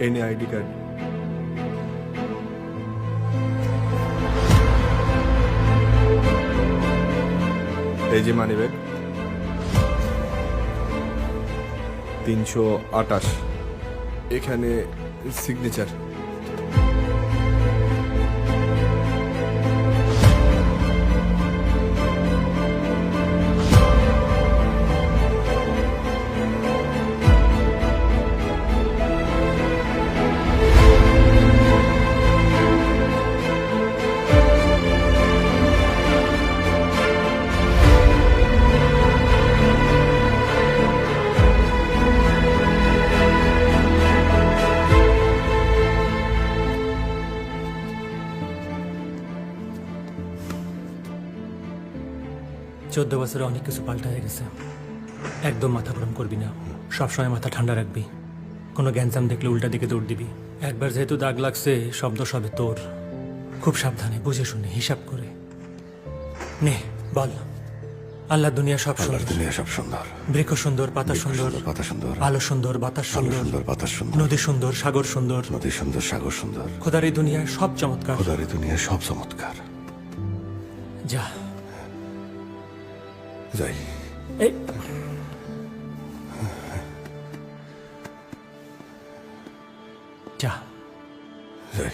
এনে ID card. এই যে মানি ব্যাগ 328, এখানে সিগনেচার। চোদ্দ বছরে অনেক কিছু পাল্টা হয়ে গেছে। একদম মাথা গরম করবি না, সবসময় মাথা ঠান্ডা রাখবি। কোনো গ্যাঞ্জাম দেখলে উল্টা দিকে দৌড় দিবি। একবার যেহেতু দাগ লাগছে, শব্দ সবে তোর। খুব সাবধানে, বুঝে শুনে, হিসাব করে নে। বল, আল্লাহ দুনিয়া সব সুন্দর, দুনিয়া সব সুন্দর, বৃক্ষ সুন্দর, পাতা সুন্দর, পাতা সুন্দর, আলো সুন্দর, বাতাস আলো সুন্দর, সুন্দর, বাতাস সুন্দর, নদী সুন্দর, সাগর সুন্দর, নদী সুন্দর, সাগর সুন্দর। খোদার এই দুনিয়ায় সব চমৎকার। খোদার এই দুনিয়ায় সব চমৎকার। যা যাই। এই যা যাই।